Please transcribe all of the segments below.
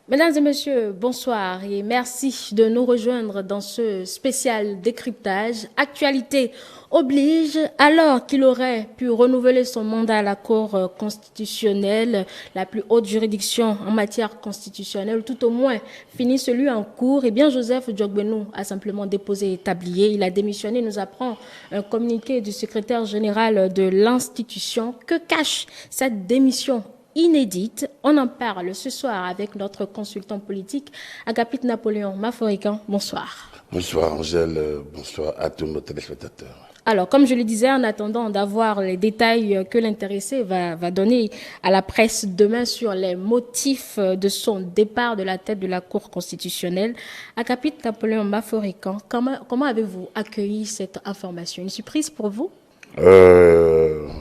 Mesdames et messieurs, bonsoir et merci de nous rejoindre dans ce spécial décryptage. Actualité oblige, alors qu'il aurait pu renouveler son mandat à la Cour constitutionnelle, la plus haute juridiction en matière constitutionnelle, tout au moins fini celui en cours, eh bien Joseph Diogbenou a simplement déposé tablier. Il a démissionné, nous apprend un communiqué du secrétaire général de l'institution. Que cache cette démission inédite? On en parle ce soir avec notre consultant politique, Agapit Napoléon Maforican. Bonsoir. Bonsoir Angèle, bonsoir à tous nos téléspectateurs. Alors, comme je le disais, en attendant d'avoir les détails que l'intéressé va donner à la presse demain sur les motifs de son départ de la tête de la Cour constitutionnelle, Agapit Napoléon Maforican, comment avez-vous accueilli cette information? Une surprise pour vous?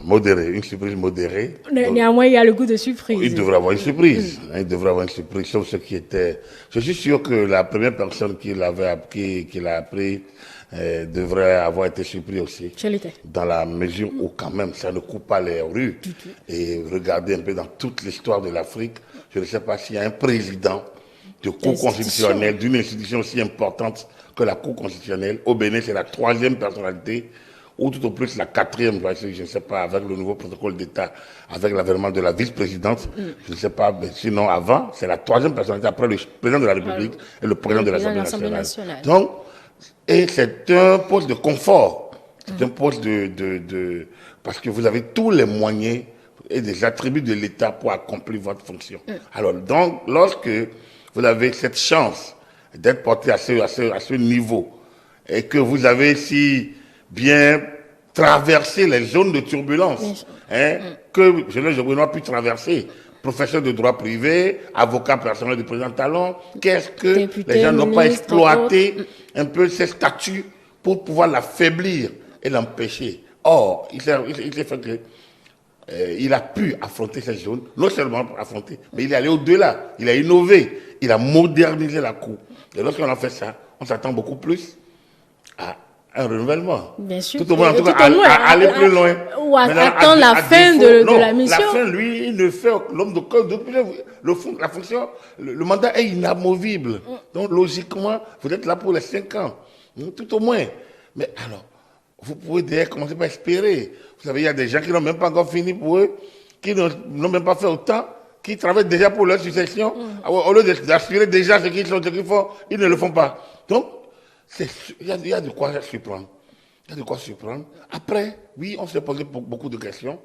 Modéré, une surprise modérée. Néanmoins, il y a le goût de surprise. Il devrait avoir une surprise. Il devrait avoir une surprise, sauf ce qui était. Je suis sûr que la première personne qui l'a appris devrait avoir été surpris aussi. Je l'étais. Dans la mesure où, quand même, ça ne coupe pas les rues. Et regardez un peu dans toute l'histoire de l'Afrique, je ne sais pas s'il y a un président de Cour constitutionnelle, d'une institution aussi importante que la Cour constitutionnelle. Au Bénin, c'est la troisième personnalité, ou tout au plus la quatrième, je ne sais pas, avec le nouveau protocole d'État, avec l'avènement de la vice-présidente, je ne sais pas, mais sinon avant, c'est la troisième personnalité après le président de la République et le président de l'Assemblée nationale. Donc, et c'est un poste de confort, c'est un poste parce que vous avez tous les moyens et des attributs de l'État pour accomplir votre fonction. Alors, donc, lorsque vous avez cette chance d'être porté à ce niveau, et que vous avez si bien traversé les zones de turbulence, que je n'ai pu traverser, professeur de droit privé, avocat personnel du président Talon, qu'est-ce que député, les gens n'ont pas exploité un peu ces statuts pour pouvoir l'affaiblir et l'empêcher. Or, il s'est fait que il a pu affronter cette zone, non seulement affronter, mais il est allé au-delà, il a innové, il a modernisé la Cour. Et lorsqu'on a fait ça, on s'attend beaucoup plus à un renouvellement. Bien sûr. Tout au moins, en tout cas, aller plus loin. Ou attendre la fin de la mission. La fin, lui, il ne fait l'homme de cœur depuis la fonction. Le mandat est inamovible. Donc, logiquement, vous êtes là pour les 5 ans. Tout au moins. Mais alors, vous pouvez déjà commencer par espérer. Vous savez, il y a des gens qui n'ont même pas encore fini pour eux, qui n'ont même pas fait autant, qui travaillent déjà pour leur succession. Au lieu d'assurer déjà ce qu'ils font, ils ne le font pas. Donc, il y a de quoi surprendre. Il y a de quoi surprendre. Après, oui, on s'est posé beaucoup de questions.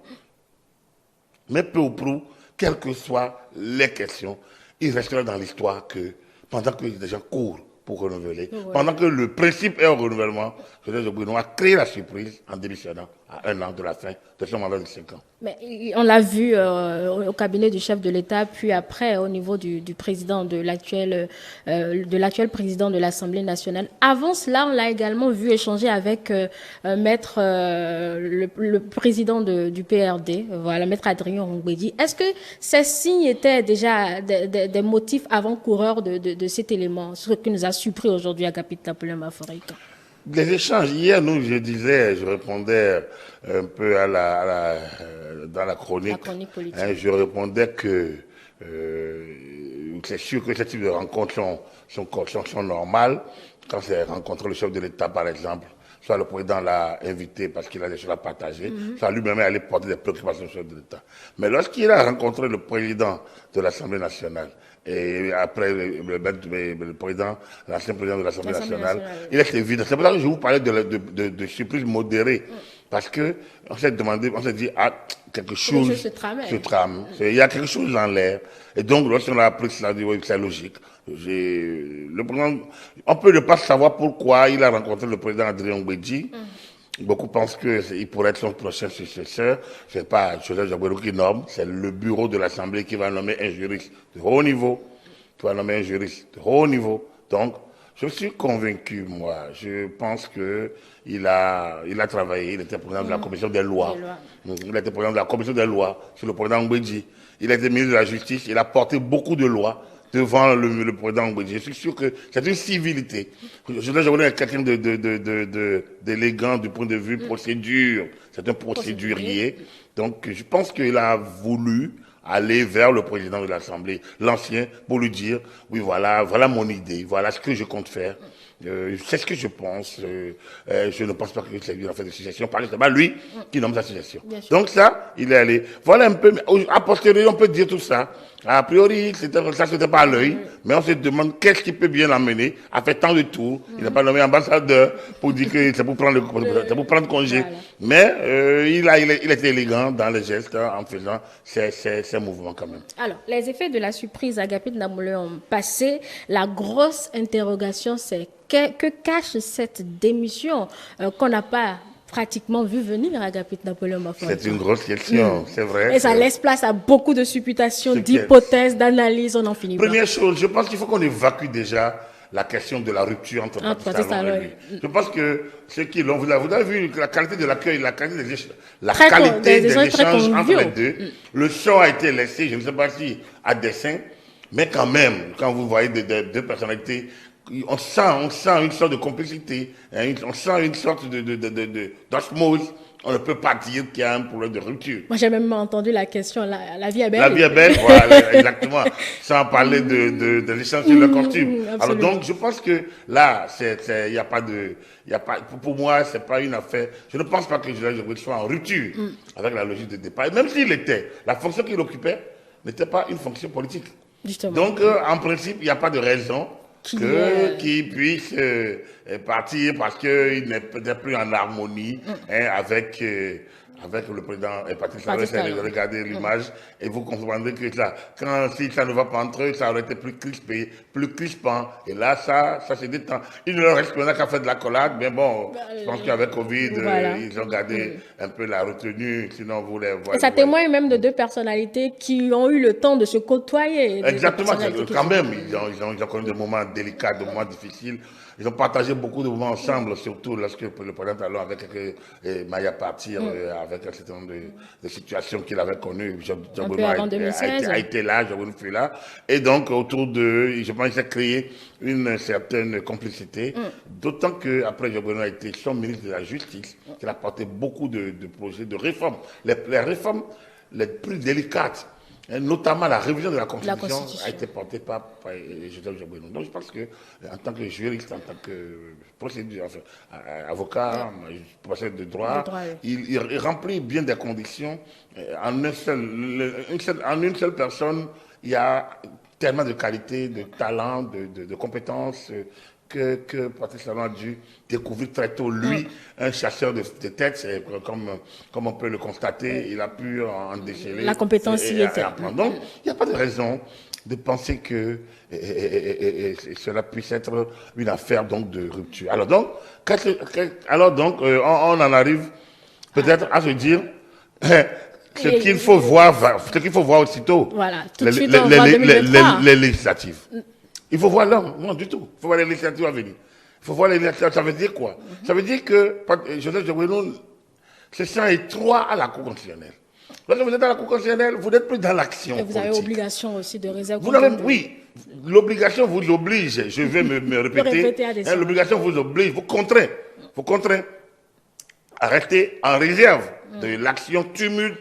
Mais peu ou prou, quelles que soient les questions, il restera dans l'histoire que pendant que des gens courent pour renouveler, pendant que le principe est au renouvellement, Joseph Bruno a créé la surprise en démissionnant à 1 an de la fin de son mandat de 5 ans. Mais on l'a vu au cabinet du chef de l'État, puis après au niveau du président de l'actuel président de l'Assemblée nationale. Avant cela, on l'a également vu échanger avec maître le président du PRD, voilà, maître Adrien Rongbedi. Est-ce que ces signes étaient déjà des motifs avant-coureurs de cet élément, ce qui nous a surpris aujourd'hui à Capitale Napoléon Maforican? Les échanges, hier, je répondais un peu dans la chronique politique. Je répondais que c'est sûr que ce type de rencontres sont normales. Quand c'est rencontrer le chef de l'État, par exemple, soit le président l'a invité parce qu'il a des choses à partager, soit lui-même allait porter des préoccupations au chef de l'État. Mais lorsqu'il a rencontré le président de l'Assemblée nationale, et après le président, l'ancien président de l'Assemblée nationale, il est évident. C'est pour ça que je vous parlais de surprise modérée. Parce que on s'est demandé, on s'est dit, quelque chose se trame. Il y a quelque chose dans l'air. Et donc, lorsqu'on a appris cela, on a dit, oui, c'est logique. On peut ne pas savoir pourquoi il a rencontré le président Adrien Ongwedji. Beaucoup pensent qu'il pourrait être son prochain successeur. C'est pas Joseph Jabourou qui nomme, c'est le bureau de l'Assemblée qui va nommer un juriste de haut niveau. Donc, je suis convaincu, moi. Je pense qu'il a travaillé. Il était président de la commission des lois. Il était président de la commission des lois sur le président Ongwedji. Il était ministre de la Justice. Il a porté beaucoup de lois devant le président Ongwedji. Je suis sûr que c'est une civilité. Je est quelqu'un d'élégant du point de vue procédure. C'est un procédurier. Donc, je pense qu'il a voulu aller vers le président de l'Assemblée, l'ancien, pour lui dire, oui, voilà mon idée, voilà ce que je compte faire. C'est ce que je pense. Je ne pense pas que c'est lui en fait de suggestion, parce que c'est pas lui qui nomme sa suggestion. Donc ça, il est allé. Voilà un peu, a posteriori, on peut dire tout ça. A priori, ça c'était pas à l'œil, mais on se demande qu'est-ce qui peut bien l'amener à faire tant de tours. Il n'a pas nommé ambassadeur pour dire que c'est pour prendre congé. Voilà. Mais il était élégant dans les gestes en faisant ces mouvements quand même. Alors, les effets de la surprise Agapit Ndamboulé ont passé. La grosse interrogation, c'est que cache cette démission qu'on n'a pas pratiquement vu venir Agapit Napoléon Bafoué. C'est une grosse question, c'est vrai. Et ça laisse place à beaucoup de supputations, d'hypothèses, d'analyses, on en finit pas. Première chose, je pense qu'il faut qu'on évacue déjà la question de la rupture entre Patrice Talon et lui. Je pense que ceux qui l'ont, vous avez vu la qualité de l'accueil, la qualité des échanges entre les deux. Le champ a été laissé, je ne sais pas si à dessein, mais quand même, quand vous voyez deux personnalités, on sent une sorte de complicité, hein, on sent une sorte d'osmose. On ne peut pas dire qu'il y a un problème de rupture. Moi, j'ai même entendu la question, la vie est belle. La vie est belle, voilà, exactement. Sans parler de l'échange sur le costume. Alors donc, je pense que là, il n'y a pas pour moi, c'est pas une affaire. Je ne pense pas que Julien Jospin soit en rupture avec la logique de départ. Et même s'il était, la fonction qu'il occupait n'était pas une fonction politique. Justement. Donc, en principe, il n'y a pas de raison qu'il puisse partir parce qu'il n'est peut-être plus en harmonie avec le président Patrice Talon. Regardez l'image et vous comprendrez que si ça ne va pas entre eux, ça aurait été plus crispé, plus crispant. Et là, ça se détend. Il ne leur reste maintenant qu'à faire de la collade, mais bon, je pense qu'avec Covid, ils ont gardé un peu la retenue, sinon vous les voyez. Et ça témoigne même de deux personnalités qui ont eu le temps de se côtoyer. Exactement, quand même, ils ont connu des moments délicats, des moments difficiles. Ils ont partagé beaucoup de moments ensemble, surtout lorsque le président Talon avait Maya partir, avec un certain nombre de situations qu'il avait connues. Un peu avant 2016. A été là, Jovenel fut là. Et donc, autour d'eux, je pense qu'il s'est créé une certaine complicité. D'autant qu'après, Jovenel a été son ministre de la Justice, qu'il a porté beaucoup de projets de réformes. Les réformes les plus délicates, notamment la révision de la Constitution a été portée par Joseph Joboinou. Donc je pense que en tant que juriste, en tant que avocat, professeur de droit, il remplit bien des conditions. En une seule personne, il y a tellement de qualités, de talents, de compétences que Patrice Talon a dû découvrir très tôt. Lui, un chasseur de têtes, comme on peut le constater, il a pu en déceler. La compétence y était. Donc, il n'y a pas de raison de penser que cela puisse être une affaire donc, de rupture. Alors donc, on en arrive peut-être à se dire ce qu'il faut voir aussitôt. Voilà, tout de suite, on voit 2023. Les législatives. Il faut voir l'homme, non du tout. Il faut voir les législatives à venir. Il faut voir les législatives, ça veut dire quoi? Ça veut dire que Joseph Joboinou se sent étroit à la Cour constitutionnelle. Lorsque vous êtes à la Cour constitutionnelle, vous n'êtes plus dans l'action politique. Vous avez obligation aussi de réserve. Oui, l'obligation vous oblige, je vais me répéter, l'obligation vous oblige, vous contraint à rester en réserve de l'action tumultueuse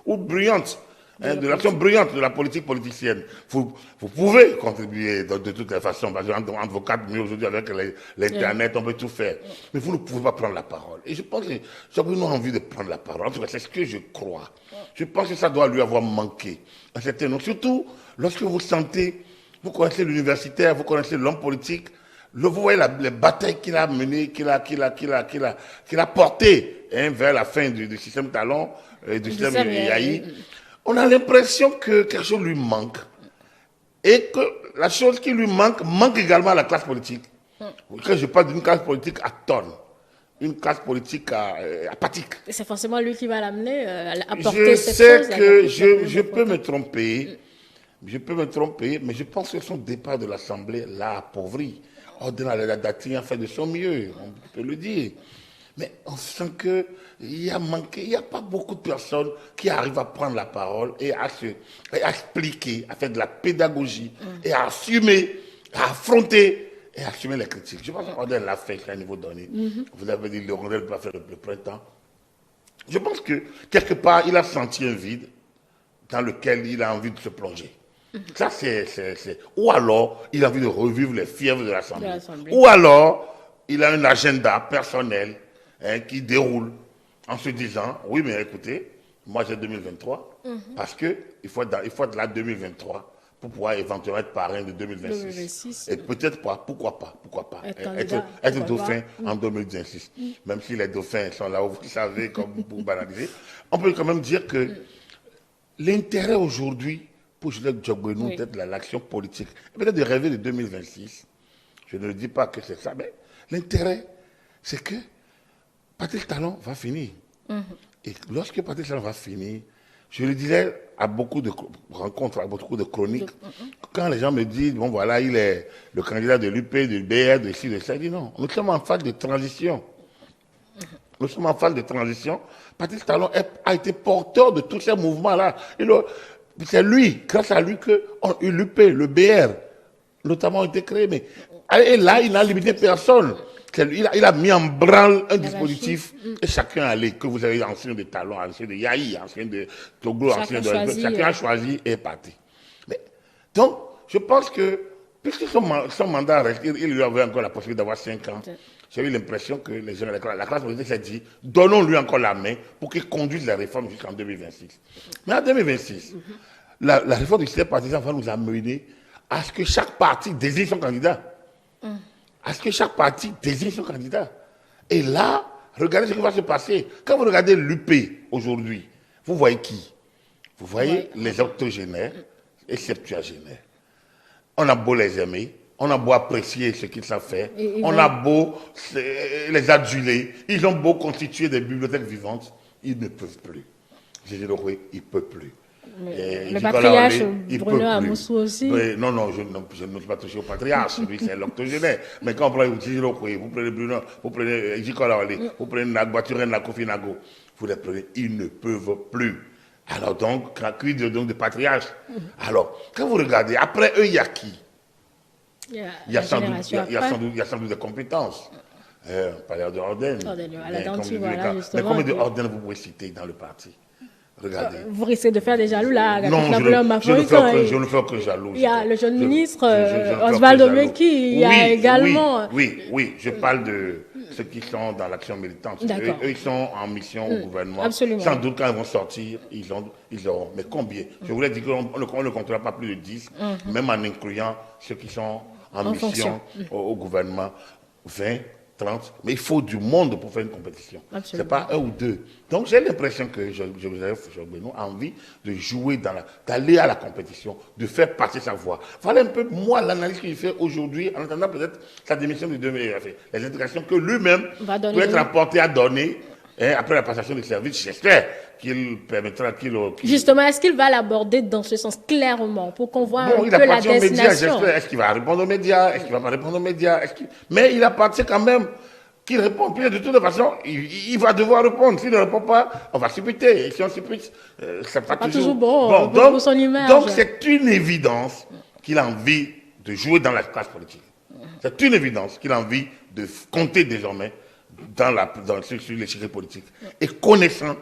ou bruyante. De l'action bruyante de la politique politicienne. Vous pouvez contribuer de toutes les façons, parce qu'entre vos quatre murs aujourd'hui avec l'Internet, on peut tout faire. Mais vous ne pouvez pas prendre la parole. Et je pense que Joboinou a envie de prendre la parole. En tout cas, c'est ce que je crois. Je pense que ça doit lui avoir manqué. Surtout lorsque vous sentez, vous connaissez l'universitaire, vous connaissez l'homme politique, vous voyez les batailles qu'il a menées, qu'il a portées vers la fin du système Talon, du système Yahi. On a l'impression que quelque chose lui manque. Et que la chose qui lui manque également à la classe politique. Quand je parle d'une classe politique à tonnes, une classe politique apathique. Et c'est forcément lui qui va l'amener à porter cette chose. Je sais que je peux me tromper, mais je pense que son départ de l'Assemblée l'a appauvri. Ordinaire Dati a fait de son mieux, on peut le dire. Mais on sent qu'il y a manqué, il n'y a pas beaucoup de personnes qui arrivent à prendre la parole et à expliquer, à faire de la pédagogie et à assumer, à affronter et à assumer les critiques. Je pense qu'on l'a fait à un niveau donné. Vous avez dit que le Rondel peut faire le printemps. Je pense que quelque part, il a senti un vide dans lequel il a envie de se plonger. Ça, Ou alors, il a envie de revivre les fièvres de l'Assemblée. Ou alors, il a un agenda personnel qui déroule en se disant, oui, mais écoutez, moi j'ai 2023, parce qu'il faut être là 2023 pour pouvoir éventuellement être parrain de 2026. Et peut-être pas, pourquoi pas être dauphin en 2026. Même si les dauphins sont là, vous savez, comme pour banaliser. On peut quand même dire que l'intérêt aujourd'hui pour Juliette Djogbenou d'être l'action politique, peut-être de rêver de 2026, je ne dis pas que c'est ça, mais l'intérêt, c'est que Patrice Talon va finir. Et lorsque Patrice Talon va finir, je le disais à beaucoup de rencontres, à beaucoup de chroniques, quand les gens me disent, bon voilà, il est le candidat de l'UP, de l'UBR, de ci, de ça, je dis non, nous sommes en phase de transition. Nous sommes en phase de transition. Patrice Talon a été porteur de tous ces mouvements-là. C'est lui, grâce à lui, que l'UP, le BR, notamment, ont été créés. Et là, il n'a limité personne. Il a mis en branle un dispositif et chacun allait, que vous avez ancien de Talon, ancien de Yahi, ancien de Togo, ancien de... Chacun a choisi et est parti. Donc, je pense que, puisque son mandat reste, il lui avait encore la possibilité d'avoir 5 ans. J'ai eu l'impression que les gens de la classe politique s'est dit, donnons-lui encore la main pour qu'il conduise les réformes jusqu'en 2026. Mais en 2026, la réforme du système partisan va nous amener à ce que chaque parti désigne son candidat. À ce que chaque parti désigne son candidat. Et là, regardez ce qui va se passer. Quand vous regardez l'UP aujourd'hui, vous voyez qui? Vous voyez les octogénaires et septuagénaires. On a beau les aimer, on a beau apprécier ce qu'ils savent faire, on a beau les aduler, ils ont beau constituer des bibliothèques vivantes, ils ne peuvent plus. J'ai dit, oui, ils ne peuvent plus. Le patriarche Bruno Amoussou aussi. Non, je ne suis pas touché au patriarche, lui c'est l'octogénaire. Mais quand on prend vous prenez Bruno, vous prenez Jikola Olé, vous prenez Nagbaturène, Kofi Nago, vous les prenez, ils ne peuvent plus. Alors donc, quid de patriarche? Alors, quand vous regardez, après eux, il y a qui? Il y a sans doute des compétences. Pas l'air de Orden. Mais combien de Orden vous pouvez citer dans le parti? Regardez. Vous risquez de faire des jaloux là. Non, je ne fais aucun jaloux. Il y a le jeune ministre Osvaldo Meki, il y a également... Oui, je parle de ceux qui sont dans l'action militante. Eux, ils sont en mission au gouvernement. Absolument. Sans doute, quand ils vont sortir, ils auront. Mais combien? Je voulais dire qu'on ne comptera pas plus de 10, même en incluant ceux qui sont en mission au gouvernement. 20, 30, mais il faut du monde pour faire une compétition. Ce n'est pas un ou deux. Donc j'ai l'impression que Joseph Djogbenou a envie de jouer d'aller à la compétition, de faire passer sa voix. Voilà un peu, moi, l'analyse qu'il fait aujourd'hui, en attendant peut-être sa démission de 2020, les indications que lui-même peut être apporté à donner après la passation du service. J'espère qu'il permettra Justement, est-ce qu'il va l'aborder dans ce sens clairement pour qu'on voit un peu la destination? Est-ce qu'il va répondre aux médias? Est-ce qu'il ne va pas répondre aux médias? Mais il appartient quand même qu'il réponde. Puis de toute façon, il va devoir répondre. S'il ne répond pas, on va suppléter. Et si on suppléte, c'est pas toujours bon pour son image. Donc c'est une évidence qu'il a envie de jouer dans la classe politique. C'est une évidence qu'il a envie de compter désormais sur l'échiquier politique. Et connaissant,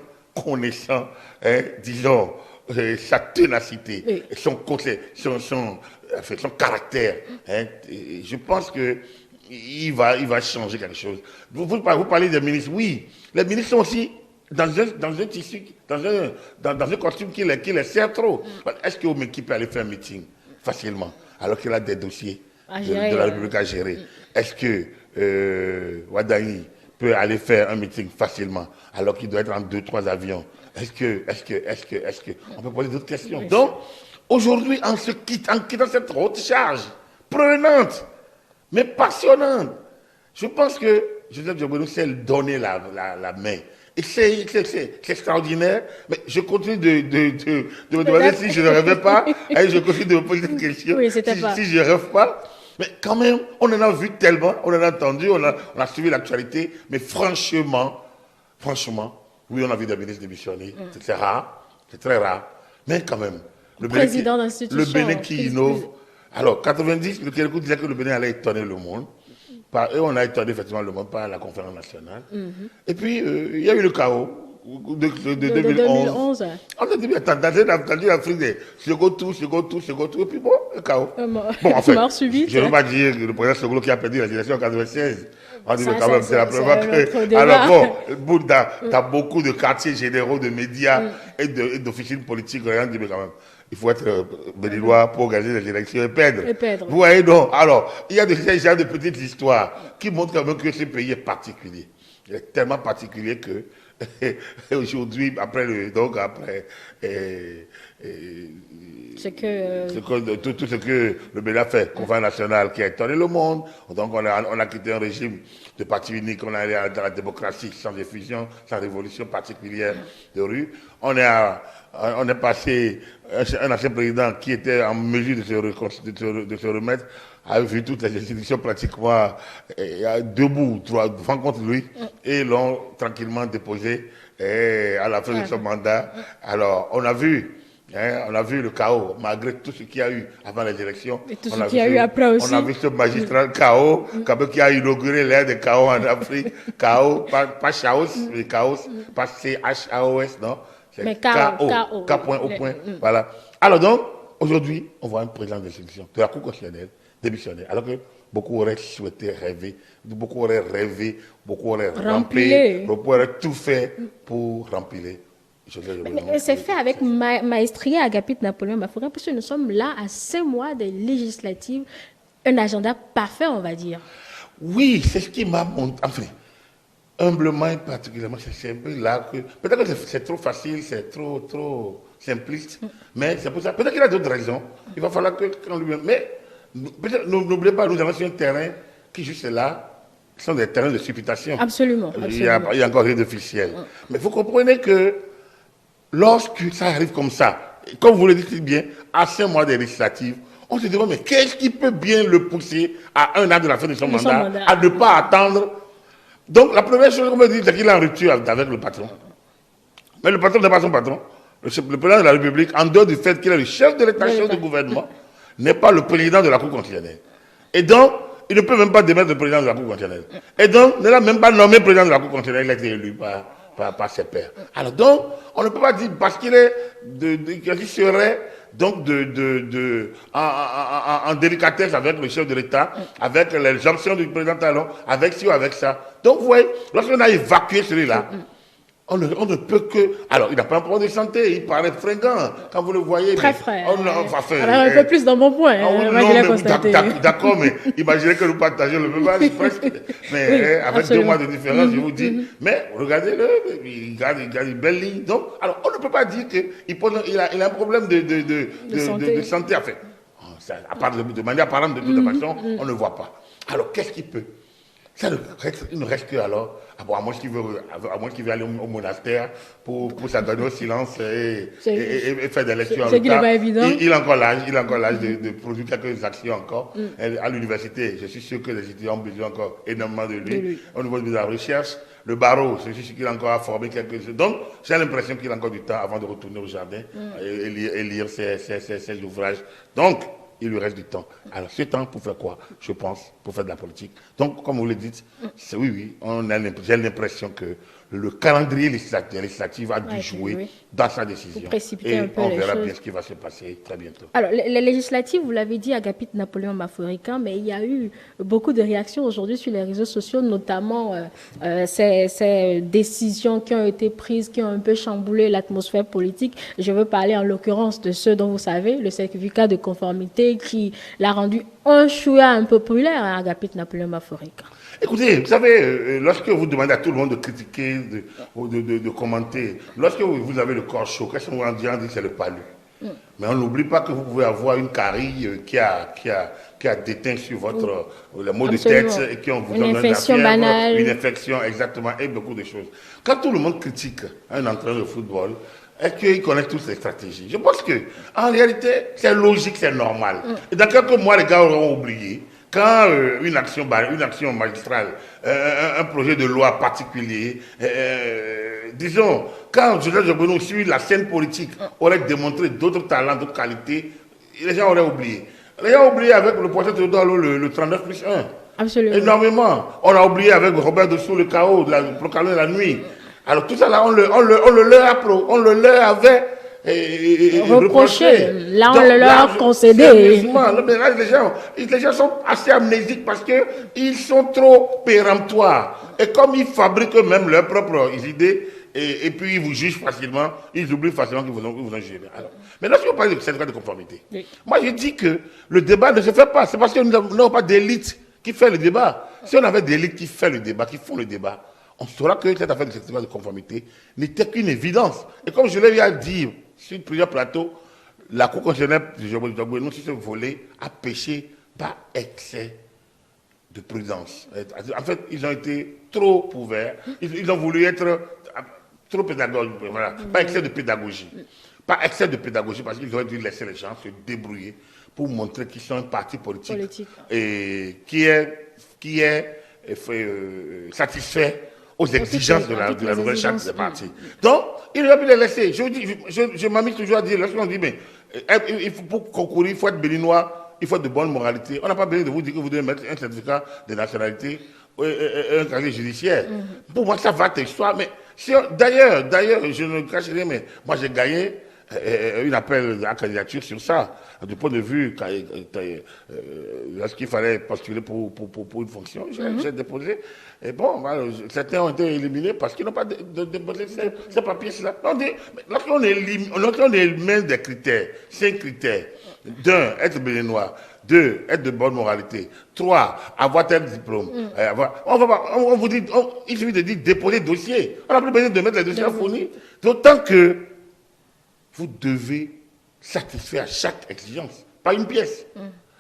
disons, sa ténacité, son caractère, je pense que il va changer quelque chose. Vous parlez des ministres, oui, les ministres sont aussi dans un tissu, dans un costume qui les sert trop. Est-ce que Omeki peut aller faire un meeting facilement, alors qu'il a des dossiers de la République à gérer? Est-ce que Wadaï peut aller faire un meeting facilement, alors qu'il doit être en 2-3 avions? Est-ce que on peut poser d'autres questions? Donc, aujourd'hui, en quittant cette haute charge, prenante, mais passionnante, je pense que Joseph Djogbenou sait donner la main. Et c'est extraordinaire, mais je continue de me demander si je ne rêvais pas, et je continue de me poser des questions, si je ne rêve pas. Mais quand même, on en a vu tellement, on en a entendu, on a suivi l'actualité, mais franchement, oui, on a vu des ministres démissionner, c'est rare, c'est très rare, mais quand même, le Bénin qui innove. Alors, 90, le Kérékou disait que le Bénin allait étonner le monde. Et on a étonné effectivement le monde par la conférence nationale. Et puis, il y a eu le chaos. de De 2011. 2011. On a dit, mais t'as dit l'Afrique des second tour, et puis bon, le chaos. Bon, en fait, Mort subite. je ne veux pas dire que le président Soglo qui a perdu la élection en 96. On dit, Ça, mais quand même, c'est la c'est première un autre que. débat. Alors bon, t'as beaucoup de quartiers généraux, de médias et d'officines politiques. On dit, mais quand même, il faut être béninois pour gagner les élections et perdre. Vous voyez, donc, alors, il y a ces genre de petites histoires qui montrent quand même que ce pays est particulier. Il est tellement particulier que aujourd'hui, tout ce que le Bénin fait, Convent national qui a étonné le monde. Donc on a quitté un régime de parti unique, on est allé dans la démocratie sans effusion, sans révolution particulière de rue. On est passé, un ancien président qui était en mesure de se remettre, a vu toutes les institutions pratiquement debout, devant contre lui, et l'ont tranquillement déposé à la fin de son mandat. Alors, on a vu le chaos, malgré tout ce qu'il y a eu avant les élections. Et tout ce qu'il y a eu après aussi. On a vu ce magistral chaos, qui a inauguré l'ère des chaos en Afrique. Chaos, pas chaos, mais chaos, pas C-H-A-O-S, non? Mais K-O, K.O. Voilà. Alors donc, aujourd'hui, on voit un président de l'institution, de la Cour constitutionnelle, démissionnaire. Alors que beaucoup auraient souhaité rêver, beaucoup auraient rêvé, beaucoup auraient rempli, beaucoup auraient tout fait pour remplir. Mais c'est fait avec maestria, Agapit Napoléon Bafouika, parce que nous sommes là à 5 mois des législatives, un agenda parfait, on va dire. Oui, c'est ce qui m'a montré. Enfin, humblement et particulièrement, c'est un peu là que. Peut-être que c'est trop facile, c'est trop simpliste, mais c'est pour ça. Peut-être qu'il a d'autres raisons. Il va falloir qu'on lui. Mais n'oubliez pas, nous avons sur un terrain qui, juste là, sont des terrains de supputation. Absolument. Il y a encore rien d'officiel. Mais vous comprenez que lorsque ça arrive comme ça, comme vous le dites bien, à 5 mois des législatives, on se demande, mais qu'est-ce qui peut bien le pousser à 1 an de la fin de son mandat à ne pas attendre. Donc, la première chose qu'on me dit, c'est qu'il est en rupture avec le patron. Mais le patron n'est pas son patron. Le président de la République, en dehors du fait qu'il est le chef de l'État, chef du gouvernement, n'est pas le président de la Cour constitutionnelle. Et donc, il ne peut même pas démettre le président de la Cour constitutionnelle. Et donc, ne l'a même pas nommé président de la Cour constitutionnelle, il a été élu par ses pairs. Alors donc, on ne peut pas dire, parce qu'il est, qu'il serait donc en délicatesse avec le chef de l'État, avec les options du président Talon, avec ci ou avec ça. Donc, vous voyez, lorsqu'on a évacué celui-là, on ne peut que... Alors, il n'a pas un problème de santé, il paraît fringant, quand vous le voyez. Très frais. Alors, un peu plus dans mon point. D'accord, mais imaginez que nous partageons le même âge, presque. Mais oui, avec absolument. 2 mois de différence, je vous dis. Mais regardez-le, il garde une belle ligne. Donc, alors, on ne peut pas dire qu'il a un problème de santé. Enfin, de manière apparente, de toute façon, on ne voit pas. Alors, qu'est-ce qu'il peut? Il ne reste que alors, à moins qu'il veut aller au monastère pour s'adonner au silence et faire des lectures en retard. Il a encore l'âge de produire quelques actions encore. À l'université, je suis sûr que les étudiants ont besoin encore énormément de lui. Au niveau de la recherche, le barreau, je suis sûr qu'il a encore à former quelque chose. Donc, j'ai l'impression qu'il a encore du temps avant de retourner au jardin et lire ses ouvrages. Donc, il lui reste du temps. Alors, ce temps pour faire quoi? Je pense, pour faire de la politique. Donc, comme vous le dites, oui, j'ai l'impression que le calendrier législatif a dû jouer dans sa décision. Et on verra bien ce qui va se passer très bientôt. Alors, les législatives, vous l'avez dit, Agapit Napoléon Bafouika, mais il y a eu beaucoup de réactions aujourd'hui sur les réseaux sociaux, notamment ces décisions qui ont été prises, qui ont un peu chamboulé l'atmosphère politique. Je veux parler en l'occurrence de ceux dont vous savez, le certificat de conformité qui l'a rendu un chouïa un peu populaire à Agapit Napoléon Bafouika. Écoutez, vous savez, lorsque vous demandez à tout le monde de critiquer, de commenter, lorsque vous avez le corps chaud, qu'est-ce qu'on va dire? On dit que c'est le palu. Mais on n'oublie pas que vous pouvez avoir une carie qui a déteint sur votre les maux de tête et qui vous donne une infection banale. Une infection, exactement, et beaucoup de choses. Quand tout le monde critique un entraîneur de football, est-ce qu'ils connaissent toutes les stratégies? Je pense que, en réalité, c'est logique, c'est normal. Et dans quelques mois, les gars auront oublié. Quand une action magistrale, un projet de loi particulier, disons, quand Joseph Jobono sur la scène politique aurait démontré d'autres talents, d'autres qualités, les gens auraient oublié. Les gens ont oublié avec le projet de loi, le 39+1. Absolument. Énormément. On a oublié avec Robert Dessous le chaos, le proclamé la nuit. Alors tout ça là, on le leur avait reproché. Là, on donc, le leur a concédé. Sérieusement, les gens sont assez amnésiques parce qu'ils sont trop péremptoires. Et comme ils fabriquent eux-mêmes leurs propres idées, et puis ils vous jugent facilement, ils oublient facilement qu'ils vous ont jugé. Alors, mais lorsque vous parlez de certificat de conformité, oui. Moi je dis que le débat ne se fait pas. C'est parce que nous n'avons pas d'élite qui fait le débat. Si on avait des élites qui font le débat, on saura que cette affaire de certificat de conformité n'était qu'une évidence. Et comme je l'ai dit sur plusieurs plateaux, la Cour constitutionnelle de Jogbouénou, sur ce volet, a péché par excès de prudence. En fait, ils ont été trop ouverts. Ils ont voulu être trop pédagogiques. Voilà. Pas excès de pédagogie. Pas excès de pédagogie parce qu'ils auraient dû laisser les gens se débrouiller pour montrer qu'ils sont un parti politique. Et qui est satisfait aux exigences de la nouvelle charte des partis. Donc, il aurait pu les laisser. Je m'amuse toujours à dire, lorsqu'on dit, mais il faut, pour concourir, il faut être béninois, il faut être de bonne moralité. On n'a pas besoin de vous dire que vous devez mettre un certificat de nationalité, un casier judiciaire. Pour moi, ça va être histoire. Mais d'ailleurs, je ne cache rien, mais moi j'ai gagné un appel à candidature sur ça, du point de vue, lorsqu'il fallait postuler pour une fonction, j'ai déposé. Et bon, certains ont été éliminés parce qu'ils n'ont pas déposé ces papiers-là. Lorsqu'on élimine des critères, 5 critères, 1, être béninois, 2, être de bonne moralité, 3, avoir tel diplôme, on vous dit, il suffit de dire déposer dossier. On n'a plus besoin de mettre les dossiers à fournir. D'autant que vous devez satisfaire chaque exigence, pas une pièce.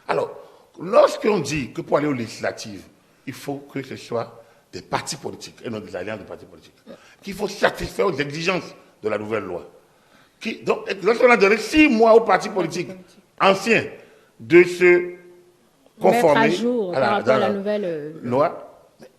Alors, lorsqu'on dit que pour aller aux législatives, il faut que ce soit des partis politiques, et non des alliances de partis politiques, qu'il faut satisfaire aux exigences de la nouvelle loi. Donc, lorsqu'on a donné 6 mois aux partis politiques anciens de se conformer à jour par rapport à la nouvelle loi,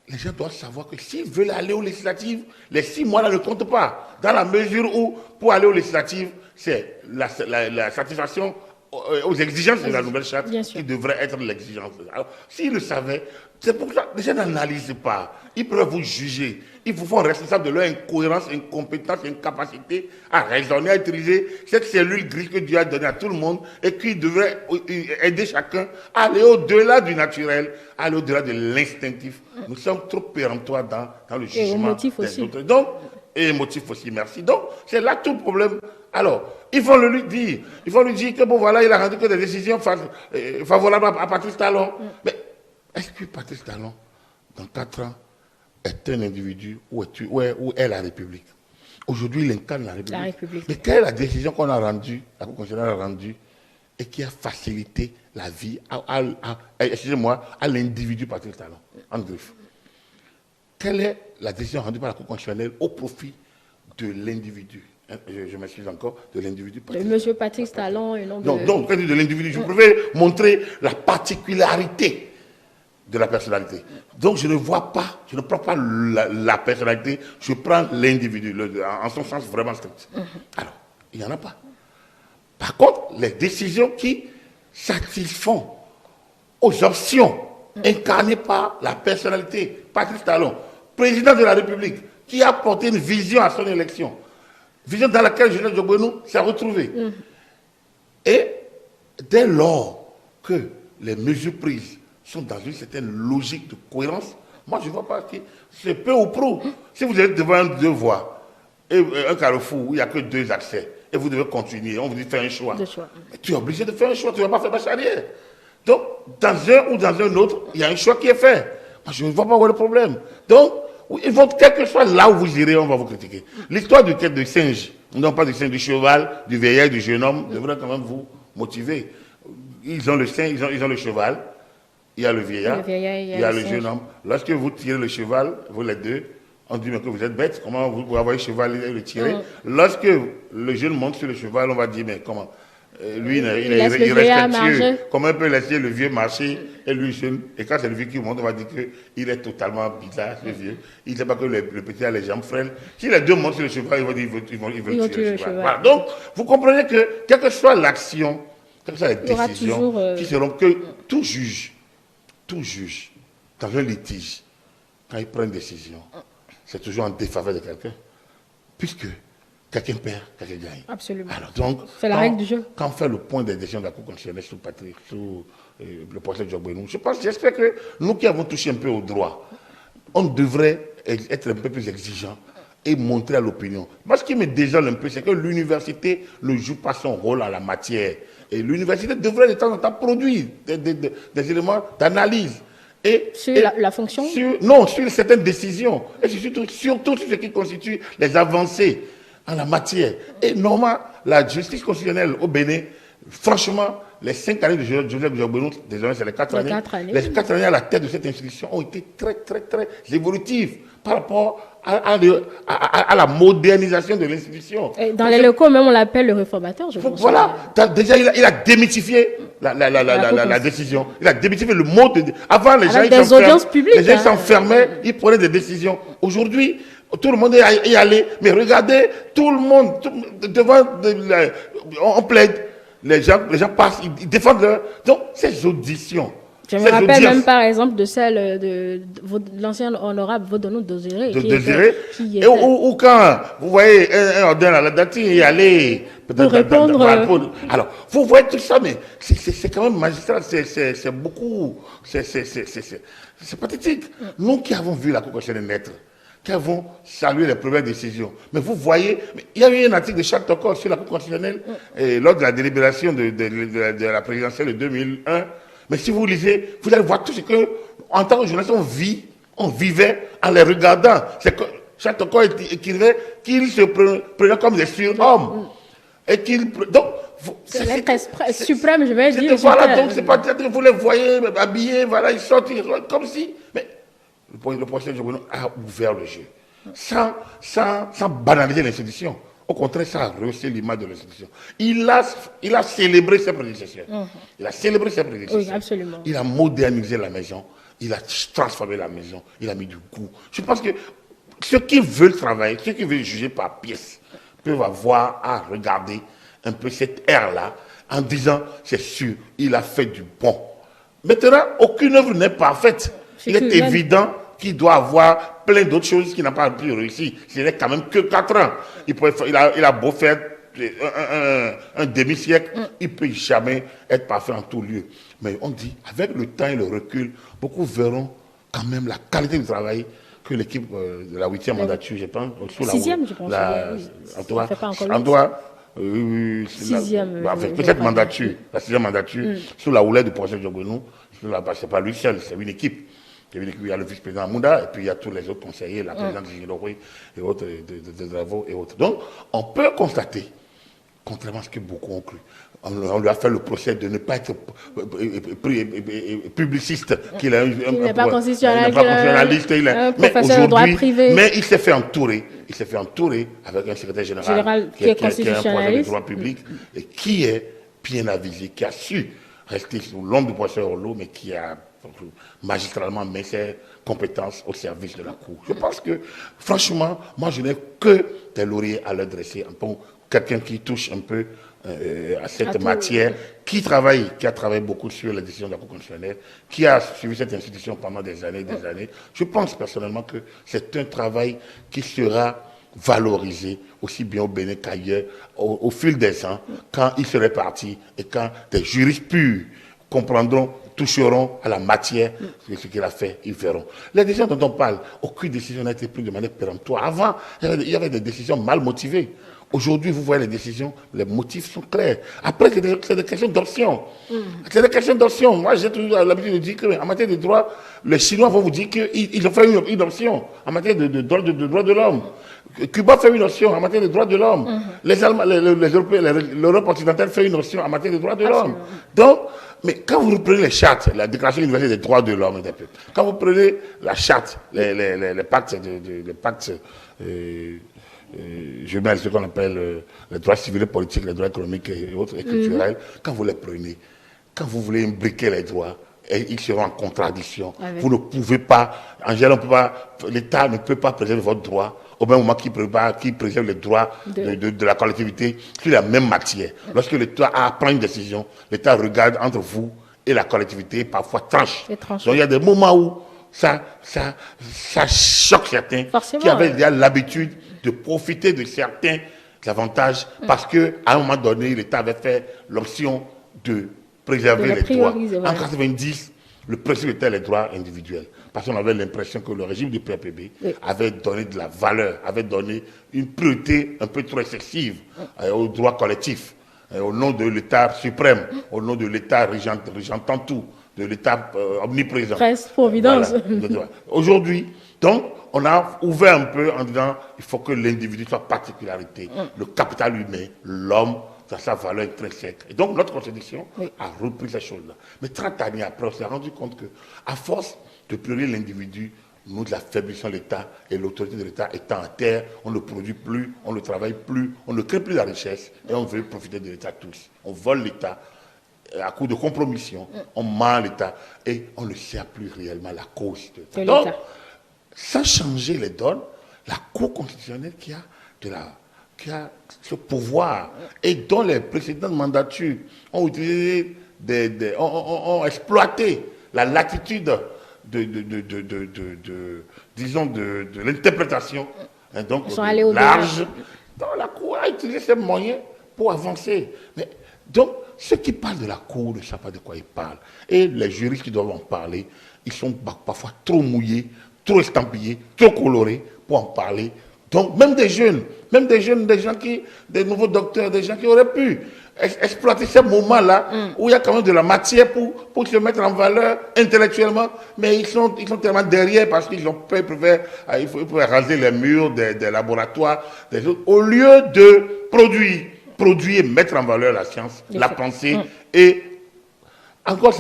les gens doivent savoir que s'ils veulent aller aux législatives, les 6 mois-là ne comptent pas. Dans la mesure où, pour aller aux législatives, c'est la satisfaction aux exigences de la nouvelle charte qui devrait être l'exigence. Alors, s'ils le savaient, c'est pour ça que les gens n'analysent pas. Ils peuvent vous juger. Ils vous font responsable de leur incohérence, incompétence, incapacité à raisonner, à utiliser cette cellule grise que Dieu a donnée à tout le monde et qui devrait aider chacun à aller au-delà du naturel, à aller au-delà de l'instinctif. Nous sommes trop péremptoires dans le jugement des autres. Donc, et émotif aussi, merci. Donc, c'est là tout le problème. Alors, ils vont lui dire que bon voilà, il a rendu que des décisions favorables à Patrice Talon. Mais est-ce que Patrice Talon, dans 4 ans, est un individu où est la République? Aujourd'hui, il incarne la République. Mais quelle est la décision qu'on a rendue, la Cour constitutionnelle a rendue, et qui a facilité la vie à l'individu Patrice Talon, en griffe? Quelle est la décision rendue par la Cour constitutionnelle au profit de l'individu? Je m'excuse encore, de l'individu. De M. Patrice Talon et non de... Non, de l'individu. Je préfère montrer la particularité de la personnalité. Donc je ne vois pas, je ne prends pas la personnalité, je prends l'individu, en son sens vraiment strict. Alors, il n'y en a pas. Par contre, les décisions qui satisfont aux options incarnées par la personnalité, Patrice Talon, président de la République, qui a porté une vision à son élection, vision dans laquelle Jonas Jogbouénou s'est retrouvé. Et dès lors que les mesures prises sont dans une certaine logique de cohérence, moi je ne vois pas que c'est peu ou prou. Si vous êtes devant 2 voies et un carrefour où il n'y a que 2 accès, et vous devez continuer, on vous dit faire un choix. Mais tu es obligé de faire un choix, tu ne vas pas faire marche arrière. Donc, dans un ou dans un autre, il y a un choix qui est fait. Moi, je ne vois pas où est le problème. Donc, quel que soit là où vous irez, on va vous critiquer. L'histoire du quête de singe, non pas du singe, du cheval, du vieillard, du jeune homme, devrait quand même vous motiver. Ils ont le singe, ils ont le cheval, il y a le vieillard, il y a le jeune homme. Lorsque vous tirez le cheval, vous les deux, on dit mais que vous êtes bête, comment vous pouvez avoir le cheval et le tirer? Lorsque le jeune monte sur le cheval, on va dire mais comment? Lui, il reste respectueux. Comment il peut laisser le vieux marcher et lui jeune? Et quand c'est le vieux qui monte, on va dire qu'il est totalement bizarre, ce vieux. Il ne sait pas que le petit a les jambes frêles. Si les deux montent sur le cheval, ils veulent tuer le cheval. Voilà. Donc, vous comprenez que, quelle que soit l'action, quelles que soient les décisions, qui seront que tout juge, dans un litige, quand il prend une décision, c'est toujours en défaveur de quelqu'un. puisque quelqu'un perd, quelqu'un gagne. Absolument. Alors donc, c'est la règle du jeu. Quand on fait le point des décisions de la Cour constitutionnelle sous Patrick, sous le procès Job Benou, j'espère que nous qui avons touché un peu au droit, on devrait être un peu plus exigeants et montrer à l'opinion. Moi, ce qui me désole un peu, c'est que l'université ne joue pas son rôle en la matière. Et l'université devrait de temps en temps produire des éléments d'analyse. Sur la fonction sur certaines décisions. Et surtout sur ce qui constitue les avancées en la matière. Et normalement, la justice constitutionnelle au Bénin, franchement, les 5 années de Joseph Jogbeno, désolé, c'est les 4 années. Les 4 années à la tête de cette institution ont été très, très, très évolutives par rapport à la modernisation de l'institution. Dans les locaux, même, on l'appelle le réformateur, je pense. Voilà. Déjà, il a démythifié la décision. Il a démythifié le mot. Avant, les gens s'enfermaient, ils prenaient des décisions. Aujourd'hui, tout le monde est y allé. Mais regardez, tout le monde, on plaide. Les gens passent, ils défendent leur... Donc, ces auditions... Je me rappelle même par exemple de celle de l'ancien honorable Vodonou Désiré. Ou quand vous voyez un ordre là-dedans, y aller pour répondre. Alors, vous voyez tout ça, mais c'est quand même magistral, c'est beaucoup, c'est pathétique. Nous qui avons vu la Cour constitutionnelle naître, qui avons salué les premières décisions, mais vous voyez, il y a eu un article de Charles Tokor sur la Cour constitutionnelle lors de la délibération de la présidentielle de 2001. Mais si vous lisez, vous allez voir tout ce que, en tant que journaliste, on vivait en les regardant. C'est que Charles Tokor écrivait qu'ils se prenaient comme des surhommes. Et c'est l'être suprême, je vais dire. Voilà, donc c'est pas que vous les voyez habillés, voilà, ils sortent comme si. Mais le procès de Jogbeno a ouvert le jeu. Sans banaliser l'institution. Au contraire, ça a rehaussé l'image de l'institution. Il a célébré ses prédécesseurs. Il a célébré ses prédécesseurs. Oui, absolument. Il a modernisé la maison. Il a transformé la maison. Il a mis du goût. Je pense que ceux qui veulent travailler, ceux qui veulent juger par pièce, peuvent avoir à regarder un peu cette ère-là en disant, c'est sûr, il a fait du bon. Maintenant, aucune œuvre n'est parfaite. Il est évident qu'il doit avoir plein d'autres choses qu'il n'a pas pu réussir. Ce n'est quand même que 4 ans. Il a beau faire un demi-siècle, il ne peut jamais être parfait en tout lieu. Mais on dit, avec le temps et le recul, beaucoup verront quand même la qualité du travail que l'équipe de la 8e mandature, je pense, sous la 6e, je pense. Peut-être mandature, la 6e mandature, sous la houlette du professeur Jogbeno, c'est pas lui seul, c'est une équipe. Il y a le vice-président Amounda, et puis il y a tous les autres conseillers, la présidente Giloroy et autres, de Dravo et autres. Donc, on peut constater, contrairement à ce que beaucoup ont cru, on lui a fait le procès de ne pas être publiciste, qu'il n'est pas constitutionnaliste, un professeur de droit privé. Mais il s'est fait entourer. Il s'est fait entourer avec un secrétaire général qui est un professeur de droit public et qui est bien avisé, qui a su rester sous l'ombre du professeur Orlo, mais qui a magistralement mis ses compétences au service de la Cour. Je pense que, franchement, moi, je n'ai que des lauriers à leur dresser en tant que quelqu'un qui touche un peu à cette matière, qui a travaillé beaucoup sur les décisions de la Cour constitutionnelle, qui a suivi cette institution pendant des années et des années. Je pense personnellement que c'est un travail qui sera valorisé aussi bien au Bénin qu'ailleurs au fil des ans, quand il serait parti et quand des juristes purs comprendront, toucheront à la matière de ce qu'il a fait, ils verront. Les décisions dont on parle, aucune décision n'a été prise de manière péremptoire. Avant, il y avait des décisions mal motivées. Aujourd'hui, vous voyez les décisions, les motifs sont clairs. Après, c'est des questions d'option. C'est des questions d'option. Moi, j'ai toujours l'habitude de dire qu'en matière de droit, les Chinois vont vous dire qu'ils ont fait une option en matière de droits de l'homme. Cuba fait une option en matière de droits de l'homme. Les Allemands, les Européens, l'Europe occidentale fait une option en matière de droits de l'homme. Donc, mais quand vous reprenez les chartes, la Déclaration universelle des droits de l'homme, quand vous prenez la charte, les pactes, je mets ce qu'on appelle les droits civils et politiques, les droits économiques et autres, et culturels, quand vous les prenez, quand vous voulez imbriquer les droits, et ils seront en contradiction. Vous ne pouvez pas, en général, l'État ne peut pas préserver votre droit au même moment qu'il préserve les droits de la collectivité sur la même matière. Lorsque l'État prend une décision, l'État regarde entre vous et la collectivité, parfois tranche. Donc il y a des moments où ça choque certains qui avaient déjà l'habitude de profiter de certains avantages parce qu'à un moment donné, l'État avait fait l'option de préserver les droits. En 90, le principe était les droits individuels. Parce qu'on avait l'impression que le régime du PRPB avait donné de la valeur, avait donné une priorité un peu trop excessive aux droits collectifs, au nom de l'État suprême, au nom de l'État régentant tout, de l'État omniprésent. Presque providence. Voilà. Aujourd'hui, donc, on a ouvert un peu en disant il faut que l'individu soit particularité, le capital humain, l'homme, ça a sa valeur intrinsèque. Et donc, notre constitution a repris ces choses-là. Mais 30 années après, on s'est rendu compte qu'à force de prioriser l'individu, nous l'affaiblissons l'État et l'autorité de l'État étant en terre, on ne produit plus, on ne travaille plus, on ne crée plus la richesse et on veut profiter de l'État tous. On vole l'État à coup de compromission, on ment l'État et on ne sert plus réellement la cause de l'État. Donc, sans changer les donnes, la Cour constitutionnelle qui a ce pouvoir et dont les précédentes mandatures ont utilisé ont exploité la latitude disons de l'interprétation, hein, donc large. Donc la Cour a utilisé ces moyens pour avancer. Mais, donc, ceux qui parlent de la Cour ne savent pas de quoi ils parlent. Et les juristes qui doivent en parler, ils sont parfois trop mouillés, trop estampillés, trop colorés pour en parler. Donc, même des jeunes, des nouveaux docteurs, des gens qui auraient pu exploiter ces moments-là où il y a quand même de la matière pour se mettre en valeur intellectuellement, mais ils sont tellement derrière parce qu'ils ont peur, il faut raser les murs des laboratoires, des autres, au lieu de produire, mettre en valeur la science, la pensée et encore,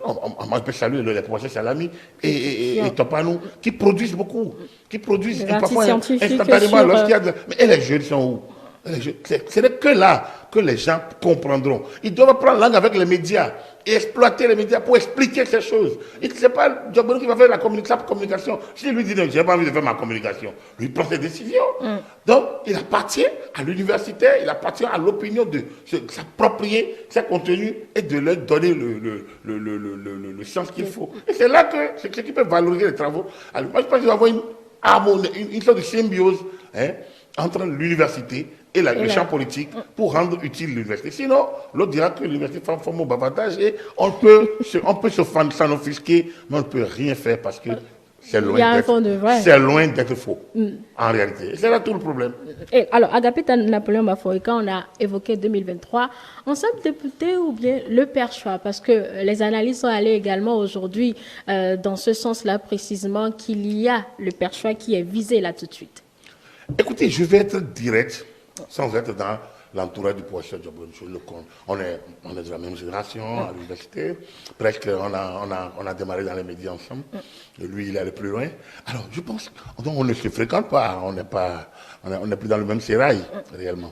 on peut saluer les professeurs Salami et Topanou, qui produisent beaucoup, qui produisent parfois instantanément lorsqu'il y a mais les jeunes sont où? Ce n'est que là que les gens comprendront. Ils doivent prendre langue avec les médias et exploiter les médias pour expliquer ces choses. Ce n'est pas Djabounou qui va faire la communication. Si lui dit non, je n'ai pas envie de faire ma communication, lui prend ses décisions. Donc, il appartient à l'universitaire, il appartient à l'opinion de s'approprier ses contenus et de leur donner le sens qu'il faut. Et c'est là que c'est ce qui peut valoriser les travaux. Alors, moi, je pense qu'il va y avoir une harmonie, une sorte de symbiose entre l'université et le champ politique pour rendre utile l'université. Sinon, l'autre dira que l'université forme au bavardage et on peut s'en offusquer, mais on ne peut rien faire parce que c'est loin d'être faux, en réalité. C'est là tout le problème. Et alors, Agapit Napoléon Mafoïka, on a évoqué 2023. On s'est député ou bien le perchoir? Parce que les analyses sont allées également aujourd'hui dans ce sens-là, précisément, qu'il y a le perchoir qui est visé là tout de suite. Écoutez, je vais être direct, sans être dans l'entourage du professeur Djabounou. On est de la même génération à l'université. Presque, on a démarré dans les médias ensemble. Et lui, il est allé plus loin. Alors, je pense qu'on ne se fréquente pas. On n'est plus dans le même sérail, réellement.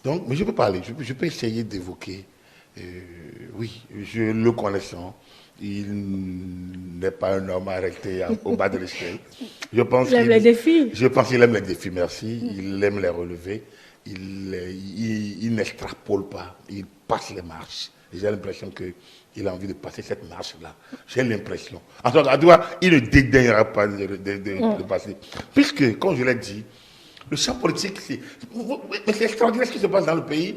Donc, mais je peux parler. Je peux essayer d'évoquer. Oui, je le connaissant. Il n'est pas un homme arrêté au bas de l'échelle. Il aime les défis. Je pense qu'il aime les défis, merci. Il aime les relever. Il n'extrapole pas. Il passe les marches. J'ai l'impression qu'il a envie de passer cette marche-là. J'ai l'impression. En tout cas, il ne dédaignera pas de passer. Puisque, comme je l'ai dit, le champ politique, c'est extraordinaire ce qui se passe dans le pays.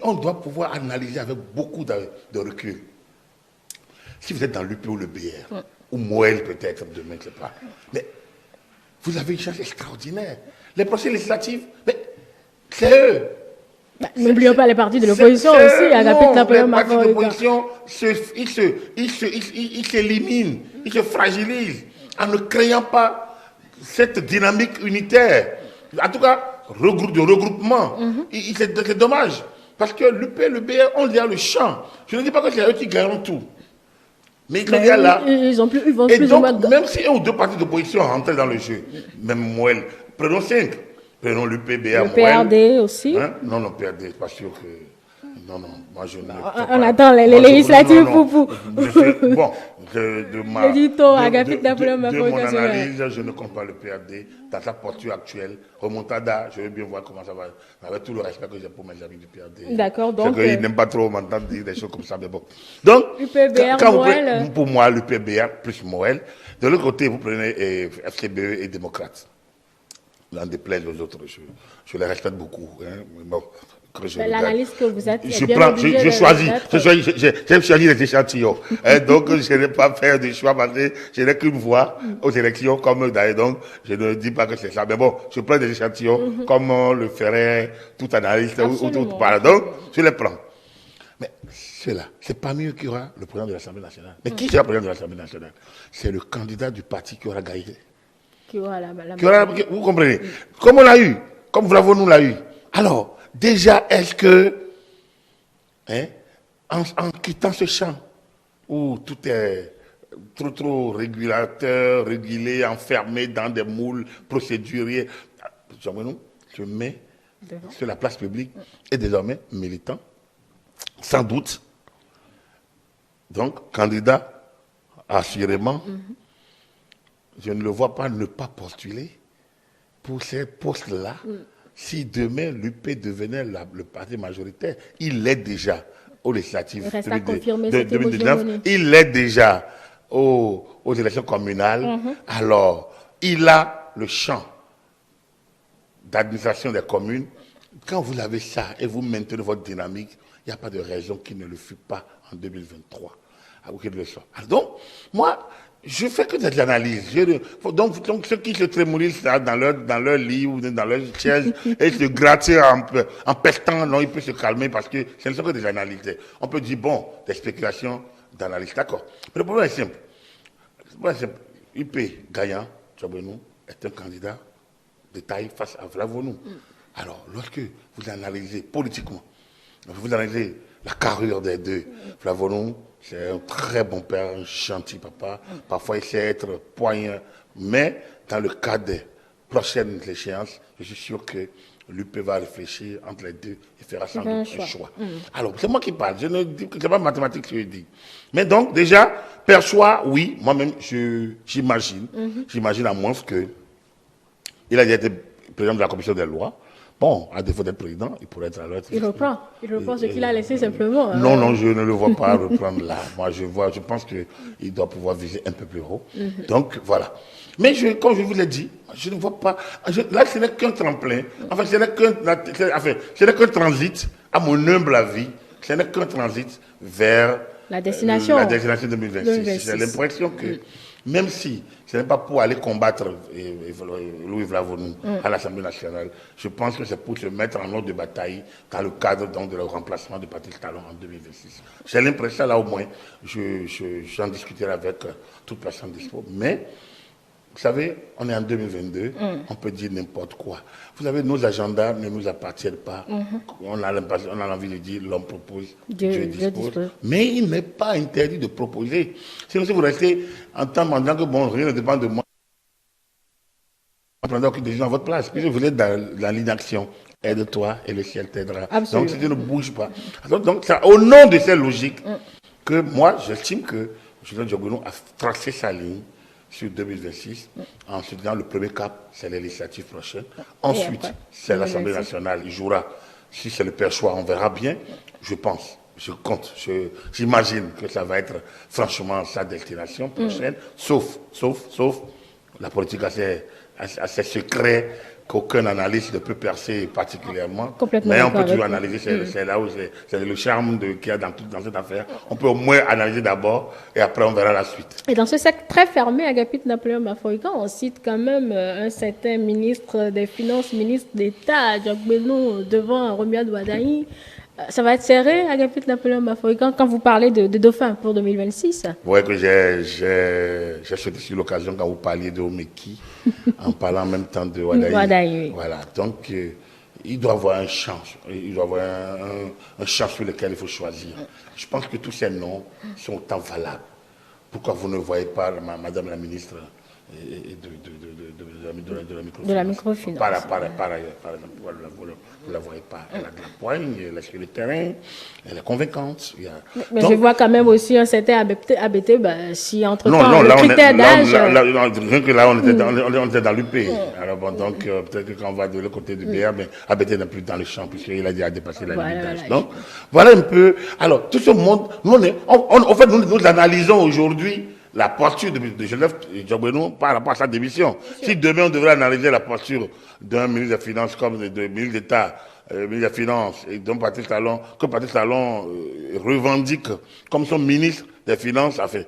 On doit pouvoir analyser avec beaucoup de recul. Si vous êtes dans l'UP ou le BR, ou Moël peut-être demain, je ne sais pas, mais vous avez une chance extraordinaire. Les procès législatifs, mais c'est eux. N'oublions pas les partis de l'opposition aussi. Les partis de l'opposition, ils s'éliminent, ils se fragilisent en ne créant pas cette dynamique unitaire. En tout cas, de regroupement. C'est dommage. Parce que l'UP et le BR ont déjà le champ. Je ne dis pas que c'est eux qui gagneront tout. Mais ils sont là. Ils vont et plus donc, même si un ou deux partis d'opposition rentrent dans le jeu, même Moël, prenons 5. Prenons l'UPBA, le PRD aussi. Hein? Non, PRD, pas sûr que... Non, moi je ne... On attend les législatives pour... Bon, de mon analyse, je ne compte pas le PRD dans sa posture actuelle. Remontada, je veux bien voir comment ça va. Avec tout le respect que j'ai pour mes amis du PRD. D'accord, donc... C'est qu'ils n'aiment pas trop m'entendre dire des choses comme ça, mais bon. Donc, pour moi, l'UPBA plus Moël. De l'autre côté, vous prenez FCBE et démocrates. n'en déplaise aux autres, je les respecte beaucoup. Hein. Bon, l'analyse que vous êtes, je choisis les échantillons. Donc, je n'ai pas faire de choix parce que je n'ai qu'une voix aux élections comme d'ailleurs. Donc, je ne dis pas que c'est ça. Mais bon, je prends des échantillons comme on le ferait tout analyste ou tout par. Donc, je les prends. Mais ceux-là, c'est parmi eux qu'il y aura le président de l'Assemblée nationale. Mais qui sera le président de l'Assemblée nationale? C'est le candidat du parti qui aura gagné. Vous comprenez? Comme on l'a eu, comme Vlavonou l'a eu. Alors, déjà, est-ce que, en quittant ce champ où tout est trop régulateur, régulé, enfermé dans des moules procéduriers, je mets sur la place publique et désormais militant, sans doute, donc candidat, assurément, je ne le vois pas ne pas postuler pour ces postes-là. Si demain l'UP devenait le parti majoritaire, il l'est déjà aux législatives de 2019, il l'est déjà aux élections communales. Alors, il a le champ d'administration des communes. Quand vous avez ça et vous maintenez votre dynamique, il n'y a pas de raison qu'il ne le fût pas en 2023. Donc, moi, je fais que des analyses. Donc ceux qui se trémolissent dans leur lit ou dans leur chaise et se gratter en pestant, non, ils peuvent se calmer parce que ce ne sont que des analyses. On peut dire, bon, des spéculations d'analyse, d'accord. Mais le problème est simple. UP gagnant, Tchouabouinou, est un candidat de taille face à Vlavonou. Alors, lorsque vous analysez politiquement, vous analysez la carrure des deux, Vlavonou, c'est un très bon père, un gentil papa. Parfois, il sait être poignant. Mais dans le cas des prochaines échéances, je suis sûr que l'UP va réfléchir entre les deux et fera sans doute un choix. Alors, c'est moi qui parle. Je ne dis que ce n'est pas mathématique que je dis. Mais donc, déjà, père choix, oui, moi-même, j'imagine. J'imagine à moins que il a été président de la commission des lois. Bon, à défaut d'être président, il pourrait être à l'autre. Il reprend ce qu'il a laissé simplement. Non, je ne le vois pas reprendre là. Moi, je pense qu'il doit pouvoir viser un peu plus haut. Donc, voilà. Mais comme je vous l'ai dit, je ne vois pas. Là, ce n'est qu'un tremplin. Enfin, ce n'est qu'un transit, à mon humble avis, ce n'est qu'un transit vers la destination 2026. J'ai l'impression que, même si ce n'est pas pour aller combattre Louis Vlavonou à l'Assemblée nationale, je pense que c'est pour se mettre en ordre de bataille dans le cadre donc, de le remplacement de Patrice Talon en 2026. J'ai l'impression, là au moins, j'en discuterai avec toute personne dispo. Mais, vous savez, on est en 2022, on peut dire n'importe quoi. Vous savez, nos agendas ne nous appartiennent pas. On a envie de dire l'homme propose, Dieu dispose. Mais il n'est pas interdit de proposer. Sinon, si vous restez en disant que bon, rien ne dépend de moi, prendrez aucune décision à votre place. Puisque vous êtes dans l'inaction. Aide-toi et le ciel t'aidera. Donc, si tu ne bouges pas. Donc, c'est au nom de cette logique que moi, j'estime que Julien Diogounou a tracé sa ligne sur 2026. Ensuite, dans le premier cap, c'est les législatives prochaines. Ensuite, c'est l'Assemblée nationale. Il jouera. Si c'est le père choix, on verra bien. Je pense, je compte, j'imagine que ça va être franchement sa destination prochaine. Sauf la politique a ses secrets qu'aucun analyste ne peut percer particulièrement. Mais on peut toujours analyser, c'est là où c'est le charme qu'il y a dans cette affaire. On peut au moins analyser d'abord et après on verra la suite. Et dans ce cercle très fermé, Agapit Napoléon Mafoïka, on cite quand même un certain ministre des Finances, ministre d'État, Jacques Benou, devant Romuald Wadaï. Ça va être serré, Agapit Napoléon Mafoïka, quand vous parlez de Dauphin pour 2026. Vous voyez que j'ai sauté sur l'occasion quand vous parliez de Omeki, en parlant en même temps de Wadaï. Voilà, donc il doit avoir un champ, un champ sur lequel il faut choisir. Je pense que tous ces noms sont autant valables. Pourquoi vous ne voyez pas Madame la ministre de la microfinance. Par exemple, vous ne la voyez pas. Elle a de la poigne, elle est sur le terrain, elle est convaincante. Mais donc, je vois quand même aussi un certain ABT, si entre-temps, le critère d'âge... Rien que là, on était dans l'UP. Alors bon, donc, peut-être que quand on va de l'autre côté du BR, mais ABT n'est plus dans le champ, puisqu'il a déjà dépassé la limite d'âge. Donc, voilà un peu... Alors, tout ce monde, nous analysons aujourd'hui la posture de Joseph Diogbeno par rapport à sa démission. Si demain on devrait analyser la posture d'un ministre des Finances comme de ministre d'État, ministre des Finances, et dont Patrice Talon, que Patrice Talon revendique comme son ministre des Finances, enfin,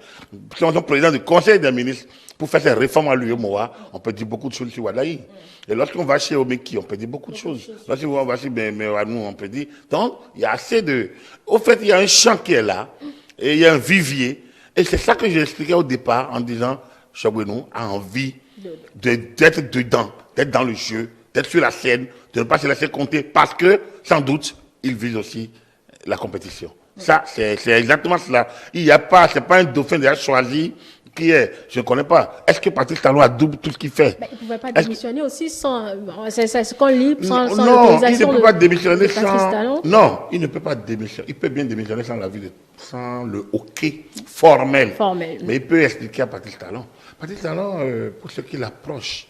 son président du Conseil des ministres, pour faire ces réformes à l'UEMOA, on peut dire beaucoup de choses sur Wadaï. Et lorsqu'on va chez Omeki, on peut dire beaucoup de choses. Lorsqu'on va chez Mewanou, on peut dire. Donc, il y a assez de. Au fait, il y a un champ qui est là, et il y a un vivier. Et c'est ça que j'ai expliqué au départ en disant Diogbeno a envie d'être dedans, d'être dans le jeu, d'être sur la scène, de ne pas se laisser compter, parce que, sans doute, il vise aussi la compétition. Ça, c'est exactement cela. Il n'y a pas, c'est pas un dauphin déjà choisi qui est, je ne connais pas. Est-ce que Patrice Talon a double tout ce qu'il fait? Il ne pouvait pas démissionner aussi sans, c'est ce qu'on lit, sans non, il ne peut pas démissionner sans, non, il ne peut pas démissionner. Il peut bien démissionner sans sans le hockey formel. Mais il peut expliquer à Patrice Talon. Patrice Talon, pour ceux qui l'approchent,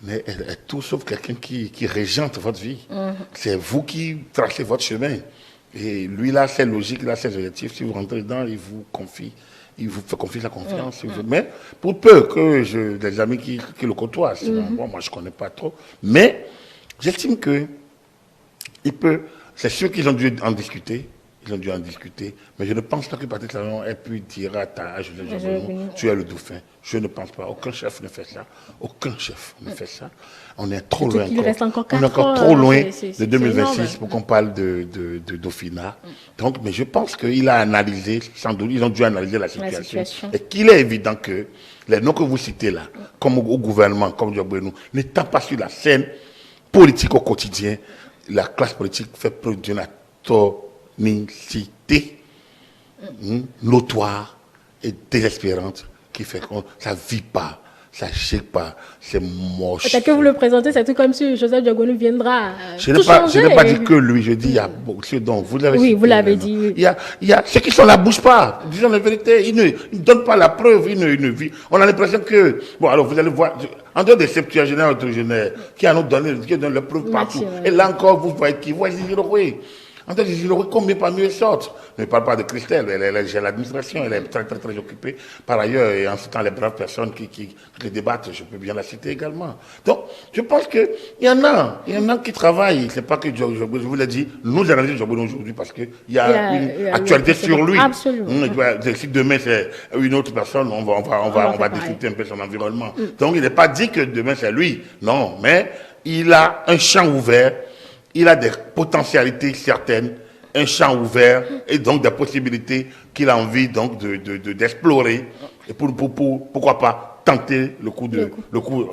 mais elle est tout sauf quelqu'un qui régente votre vie. C'est vous qui tracez votre chemin. Et lui, là, c'est logique, là, c'est objectif. Si vous rentrez dedans, il vous confie, il vous fait confier sa confiance. Mais pour peu que des amis qui le côtoient, moi, je ne connais pas trop. Mais j'estime que il peut. C'est sûr qu'ils ont dû en discuter. Mais je ne pense pas que Patrice Talon ait pu dire à Joseph Diogbeno, tu es le dauphin. Je ne pense pas. Aucun chef ne fait ça. On est trop loin. On est encore trop loin de 2026 pour qu'on parle de dauphinat. Donc, mais je pense qu'il a analysé, sans doute, ils ont dû analyser la situation. Et qu'il est évident que les noms que vous citez là, comme au gouvernement, comme Diogbeno, n'étant pas sur la scène politique au quotidien, la classe politique fait preuve d'une atonicité notoire et désespérante qui fait que ça ne vit pas, ça ne chèque pas, c'est moche. Peut-être que vous le présentez, c'est tout comme si Joseph Diogbeno viendra je n'ai pas dit que lui, je dis il y a beaucoup de dont vous l'avez oui, vous l'avez dit. Oui. Il y a ceux qui sont là, bougent pas, disons la vérité, ils ne donnent pas la preuve, ils ne vivent. On a l'impression que, bon alors vous allez voir, en dehors des septuagénaires, octogénaires, qui en ont donné, qui donnent la preuve partout. Et là encore, vous voyez qui voient les en fait, combien parmi eux sortent? Ne parle pas de Christelle, elle est l'administration, elle est très, très, très occupée. Par ailleurs, et en citant les braves personnes qui débattent, je peux bien la citer également. Donc, je pense qu'il y en a qui travaillent. C'est pas que je vous l'ai dit, nous analysons Diogbeno aujourd'hui parce qu'il y a une actualité sur lui. Absolument. Si demain c'est une autre personne, on va discuter un peu son environnement. Donc, il n'est pas dit que demain c'est lui. Non, mais il a un champ ouvert. Il a des potentialités certaines, un champ ouvert et donc des possibilités qu'il a envie donc d'explorer et pourquoi pas tenter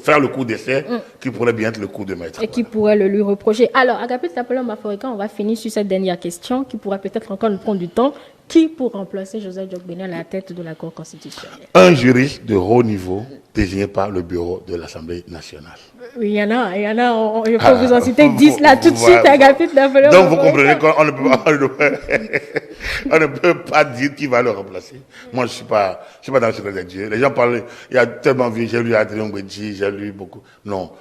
faire le coup d'essai qui pourrait bien être le coup de maître. Et qui pourrait le lui reprocher. Alors, Agapit Tapolom Baforica, on va finir sur cette dernière question qui pourra peut-être encore nous prendre du temps. Qui pour remplacer Joseph Diogbeno à la tête de la Cour constitutionnelle? Un juriste de haut niveau désigné par le bureau de l'Assemblée nationale. Oui, il y en a, je peux vous en citer 10 là tout de suite, Agapit Tapolom. Donc vous comprenez qu'on ne peut pas dire qui va le remplacer. Moi, je suis pas dans le secret de Dieu. Les gens parlent, il y a tellement vu, j'ai lu Adrien Gwedji, j'ai lu beaucoup. Non,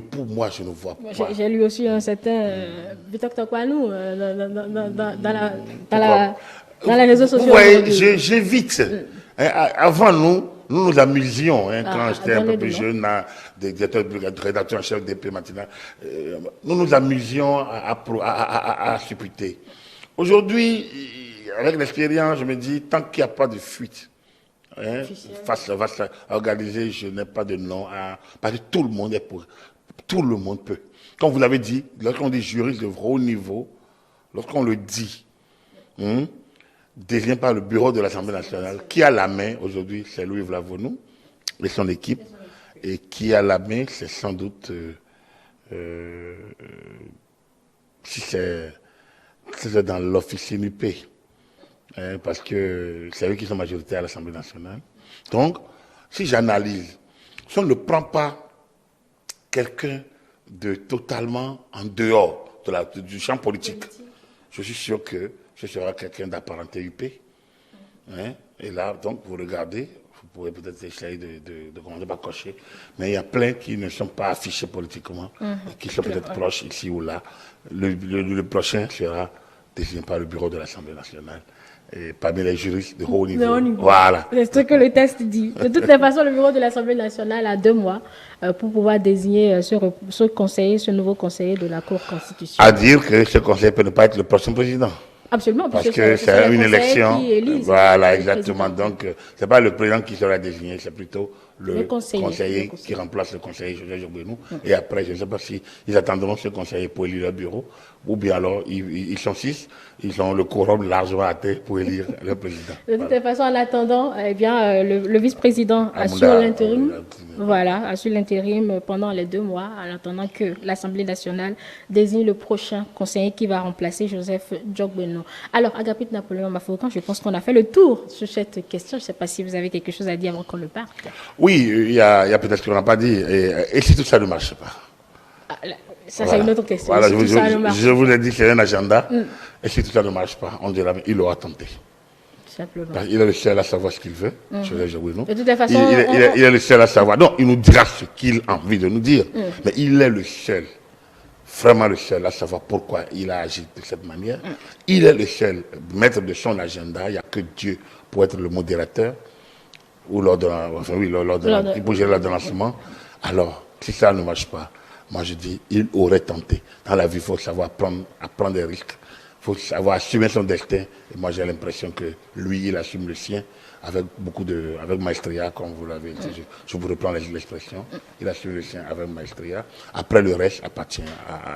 pour moi, je ne vois pas. J'ai lu aussi un certain Vitok Tokwanou dans les réseaux sociaux. Oui, j'évite. Avant, nous nous amusions quand j'étais un peu plus jeune, des rédacteurs en chef d'épée matinale. Nous nous amusions à supputer. Aujourd'hui, avec l'expérience, je me dis, tant qu'il n'y a pas de fuite, face à organiser, je n'ai pas de nom parce que tout le monde est pour. Tout le monde peut. Comme vous l'avez dit, lorsqu'on dit juriste de haut niveau, lorsqu'on le dit, désigné par le bureau de l'Assemblée nationale, qui a la main aujourd'hui, c'est Louis Vlavonou et son équipe, et qui a la main, c'est sans doute, si c'est dans l'officine UP, parce que c'est eux qui sont majoritaires à l'Assemblée nationale. Donc, si j'analyse, si on ne prend pas quelqu'un de totalement en dehors du champ politique, je suis sûr que ce sera quelqu'un d'apparenté UP. Et là, donc, vous regardez, vous pourrez peut-être essayer de commencer par cocher, mais il y a plein qui ne sont pas affichés politiquement, qui sont peut-être proches ici ou là. Le prochain sera désigné par le bureau de l'Assemblée nationale. et parmi les juristes de haut De niveau. haut niveau. Voilà. C'est ce que le texte dit. De toutes les façons, le bureau de l'Assemblée nationale a 2 mois pour pouvoir désigner ce conseiller, ce nouveau conseiller de la Cour constitutionnelle. À dire que ce conseiller peut ne pas être le prochain président. Absolument, Parce puisque que ce sont c'est les une conseillers élection. qui élisent Voilà, le exactement. président. Donc, c'est pas le président qui sera désigné, c'est plutôt le Le conseiller. conseiller Le conseiller. qui remplace le conseiller Joseph Jogbenou. Et après, je ne sais pas si ils attendront ce conseiller pour élire leur bureau, ou bien alors ils sont 6, ils ont le quorum largement à terre pour élire le président. De toute façon, en attendant, eh bien, le vice-président assure Amounda, l'intérim. Voilà, assure l'intérim pendant les 2 mois, en attendant que l'Assemblée nationale désigne le prochain conseiller qui va remplacer Joseph Jogbenou. Alors, Agapit Napoléon Mafoukan, je pense qu'on a fait le tour sur cette question. Je ne sais pas si vous avez quelque chose à dire avant qu'on le parte. Oui, il y a peut-être qu'on n'a pas dit. Et si tout ça ne marche pas? Ah, ça, Voilà. c'est une autre question. Voilà, Si tout ça ne marche je vous ai dit, c'est un agenda. Et si tout ça ne marche pas, on dira, il aura tenté. simplement. Parce qu'il est le seul à savoir ce qu'il veut. Joseph Jogbenou. De toute façon, il est le seul à savoir. Donc, il nous dira ce qu'il a envie de nous dire. Mais il est le seul, vraiment le seul à savoir pourquoi il a agi de cette manière. Il est le seul maître de son agenda. Il n'y a que Dieu pour être le modérateur. Ou lors de pour gérer l'ordonnancement. Alors, si ça ne marche pas, moi je dis, il aurait tenté. Dans la vie, il faut savoir prendre des risques. Il faut savoir assumer son destin. Et moi, j'ai l'impression que lui, il assume le sien avec avec maestria, comme vous l'avez dit. Je vous reprends l'expression. Il assume le sien avec maestria. Après, le reste appartient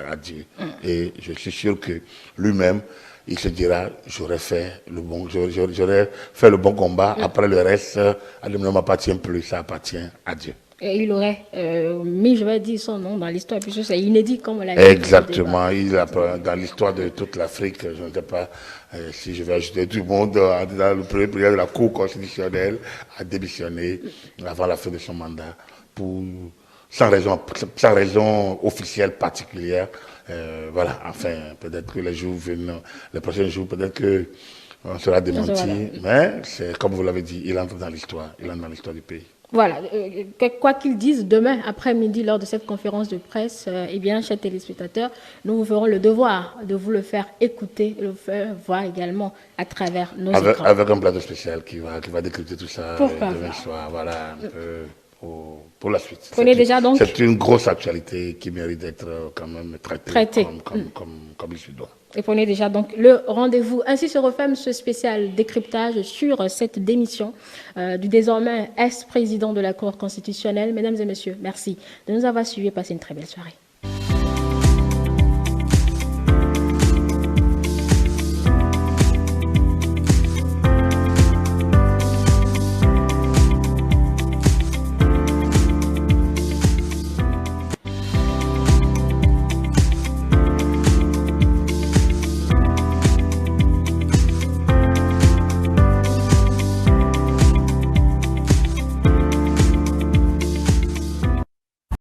à Dieu. Et je suis sûr que lui-même, il se dira, j'aurais fait le bon combat. Après le reste, ne m'appartient plus, ça appartient à Dieu. Et il aurait mis, je vais dire son nom dans l'histoire, puisque c'est inédit comme on l'a dit. Exactement. Dans l'histoire de toute l'Afrique, je ne sais pas si je vais ajouter tout le monde, dans le premier président de la Cour constitutionnelle a démissionné avant la fin de son mandat sans raison officielle particulière. Voilà, enfin, peut-être que les prochains jours, peut-être que on sera démenti, mais c'est comme vous l'avez dit, il entre dans l'histoire du pays. Voilà, quoi qu'ils disent, demain après-midi, lors de cette conférence de presse, eh bien, chers téléspectateurs, nous vous ferons le devoir de vous le faire écouter, le faire voir également à travers nos écrans. Avec un plateau spécial qui va décrypter tout ça demain soir, voilà, un peu pour la suite. C'est une grosse actualité qui mérite d'être quand même traitée. Comme il se doit. Et prenez déjà donc le rendez-vous. Ainsi se referme ce spécial décryptage sur cette démission du désormais ex-président de la Cour constitutionnelle. Mesdames et messieurs, merci de nous avoir suivis et passez une très belle soirée.